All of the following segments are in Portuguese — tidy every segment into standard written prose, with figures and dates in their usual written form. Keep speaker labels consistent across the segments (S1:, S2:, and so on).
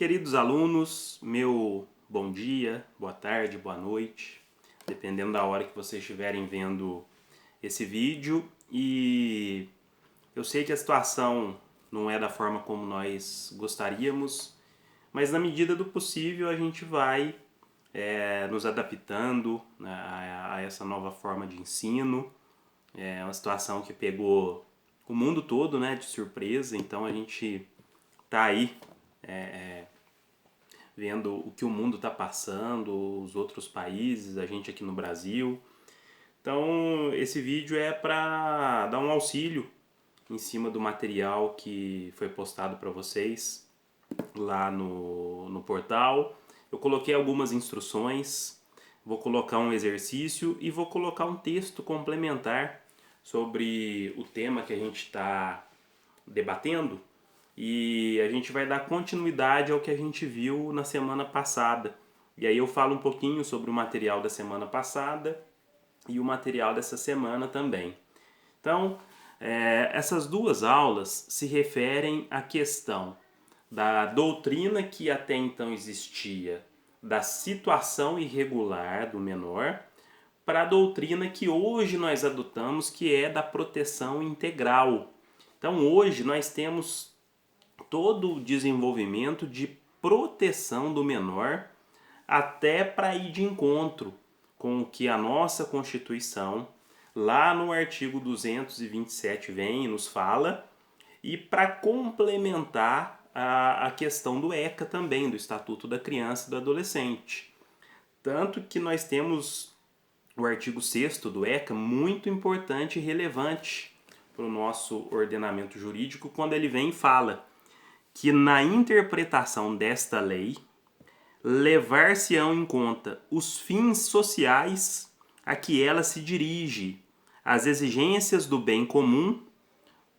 S1: Queridos alunos, meu bom dia, boa tarde, boa noite, dependendo da hora que vocês estiverem vendo esse vídeo. E eu sei que a situação não é da forma como nós gostaríamos, mas na medida do possível a gente vai nos adaptando, né, a essa nova forma de ensino. É uma situação que pegou o mundo todo, né, de surpresa, então a gente tá aí vendo o que o mundo está passando, os outros países, a gente aqui no Brasil. Então, esse vídeo é para dar um auxílio em cima do material que foi postado para vocês lá no portal. Eu coloquei algumas instruções, vou colocar um exercício e vou colocar um texto complementar sobre o tema que a gente está debatendo. E a gente vai dar continuidade ao que a gente viu na semana passada. E aí eu falo um pouquinho sobre o material da semana passada e o material dessa semana também. Então, essas duas aulas se referem à questão da doutrina que até então existia da situação irregular do menor para a doutrina que hoje nós adotamos, que é da proteção integral. Então, hoje nós temos todo o desenvolvimento de proteção do menor, até para ir de encontro com o que a nossa Constituição, lá no artigo 227, vem e nos fala, e para complementar a questão do ECA também, do Estatuto da Criança e do Adolescente. Tanto que nós temos o artigo 6º do ECA muito importante e relevante para o nosso ordenamento jurídico, quando ele vem e fala que na interpretação desta lei levar-se-ão em conta os fins sociais a que ela se dirige, as exigências do bem comum,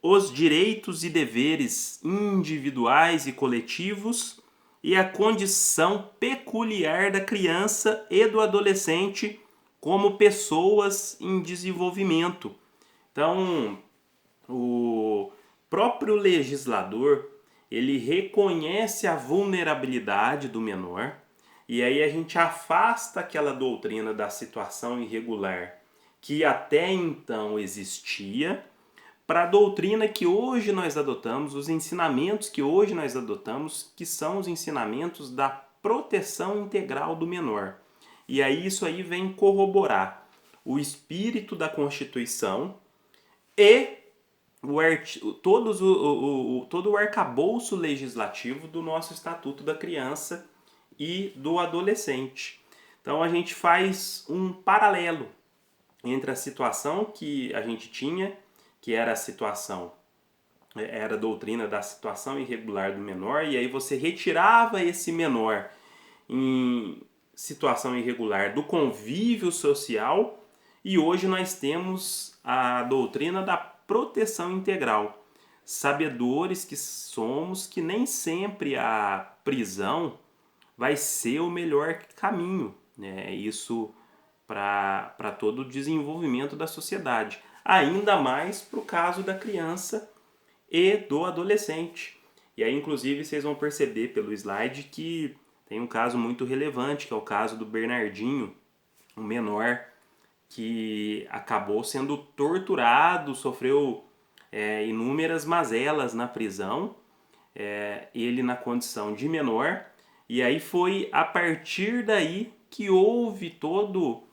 S1: os direitos e deveres individuais e coletivos e a condição peculiar da criança e do adolescente como pessoas em desenvolvimento. Então, o próprio legislador, ele reconhece a vulnerabilidade do menor, e aí a gente afasta aquela doutrina da situação irregular que até então existia, para a doutrina que hoje nós adotamos, os ensinamentos que hoje nós adotamos, que são os ensinamentos da proteção integral do menor. E aí isso aí vem corroborar o espírito da Constituição e todo o arcabouço legislativo do nosso Estatuto da Criança e do Adolescente. Então a gente faz um paralelo entre a situação que a gente tinha, que era a doutrina da situação irregular do menor, e aí você retirava esse menor em situação irregular do convívio social, e hoje nós temos a doutrina da proteção integral. Sabedores que somos que nem sempre a prisão vai ser o melhor caminho, né? Isso para todo o desenvolvimento da sociedade. Ainda mais para o caso da criança e do adolescente. E aí, inclusive, vocês vão perceber pelo slide que tem um caso muito relevante, que é o caso do Bernardinho, um menor que acabou sendo torturado, sofreu inúmeras mazelas na prisão, ele na condição de menor, e aí foi a partir daí que houve todo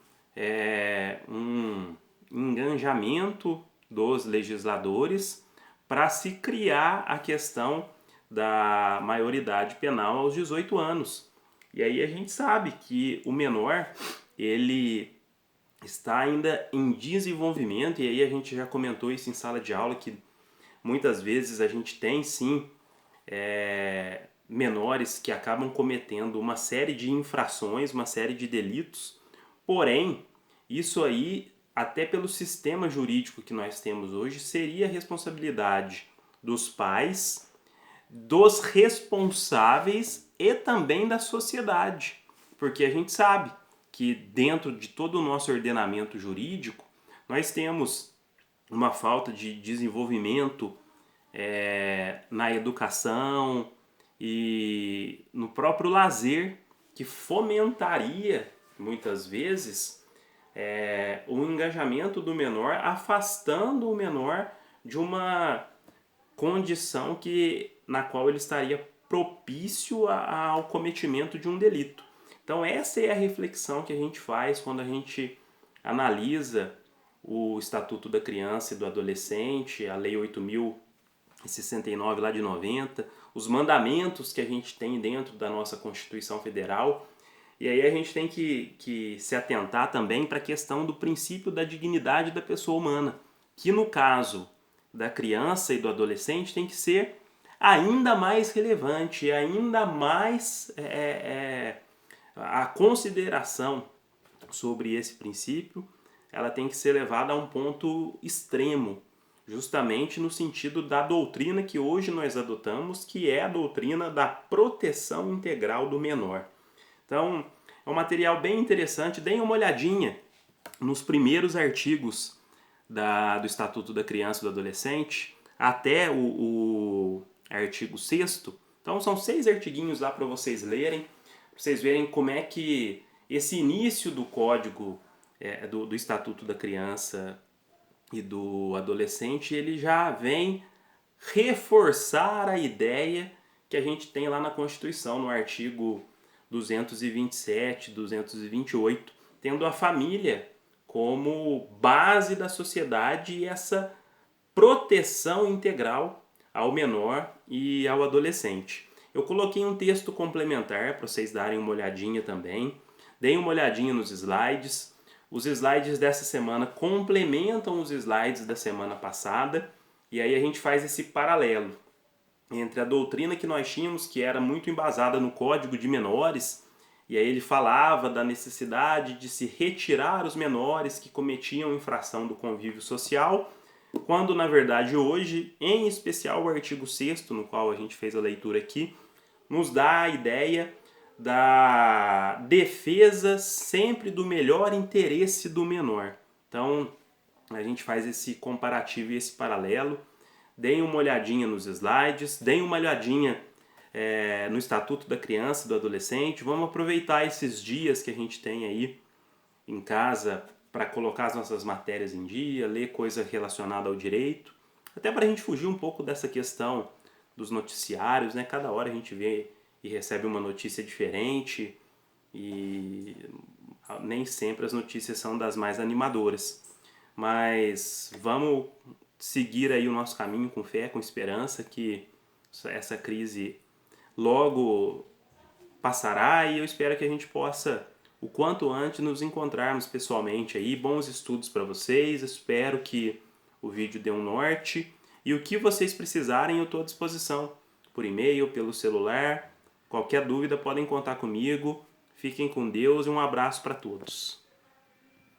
S1: um engajamento dos legisladores para se criar a questão da maioridade penal aos 18 anos. E aí a gente sabe que o menor, ele está ainda em desenvolvimento, e aí a gente já comentou isso em sala de aula, que muitas vezes a gente tem sim menores que acabam cometendo uma série de infrações, uma série de delitos, porém, isso aí, até pelo sistema jurídico que nós temos hoje, seria responsabilidade dos pais, dos responsáveis e também da sociedade, porque a gente sabe que dentro de todo o nosso ordenamento jurídico, nós temos uma falta de desenvolvimento na educação, e no próprio lazer, que fomentaria, muitas vezes, o engajamento do menor, afastando o menor de uma condição na qual ele estaria propício ao cometimento de um delito. Então essa é a reflexão que a gente faz quando a gente analisa o Estatuto da Criança e do Adolescente, a Lei 8.069 lá de 90, os mandamentos que a gente tem dentro da nossa Constituição Federal. E aí a gente tem que se atentar também para a questão do princípio da dignidade da pessoa humana, que no caso da criança e do adolescente tem que ser ainda mais relevante, ainda mais a consideração sobre esse princípio, ela tem que ser levada a um ponto extremo, justamente no sentido da doutrina que hoje nós adotamos, que é a doutrina da proteção integral do menor. Então, é um material bem interessante, deem uma olhadinha nos primeiros artigos do Estatuto da Criança e do Adolescente, até o artigo 6º. Então são 6 artiguinhos lá para vocês lerem, para vocês verem como é que esse início do Código do Estatuto da Criança e do Adolescente, ele já vem reforçar a ideia que a gente tem lá na Constituição, no artigo 227, 228, tendo a família como base da sociedade e essa proteção integral ao menor e ao adolescente. Eu coloquei um texto complementar para vocês darem uma olhadinha também. Deem uma olhadinha nos slides. Os slides dessa semana complementam os slides da semana passada e aí a gente faz esse paralelo entre a doutrina que nós tínhamos, que era muito embasada no Código de Menores, e aí ele falava da necessidade de se retirar os menores que cometiam infração do convívio social, quando na verdade hoje, em especial o artigo 6º, no qual a gente fez a leitura aqui, nos dá a ideia da defesa sempre do melhor interesse do menor. Então a gente faz esse comparativo e esse paralelo. Deem uma olhadinha nos slides, deem uma olhadinha no Estatuto da Criança e do Adolescente. Vamos aproveitar esses dias que a gente tem aí em casa para colocar as nossas matérias em dia, ler coisa relacionada ao direito, até para a gente fugir um pouco dessa questão dos noticiários, né? Cada hora a gente vê e recebe uma notícia diferente e nem sempre as notícias são das mais animadoras. Mas vamos seguir aí o nosso caminho com fé, com esperança, que essa crise logo passará e eu espero que a gente possa, o quanto antes, nos encontrarmos pessoalmente aí. Bons estudos para vocês, espero que o vídeo dê um norte e o que vocês precisarem eu estou à disposição, por e-mail, pelo celular. Qualquer dúvida podem contar comigo. Fiquem com Deus e um abraço para todos.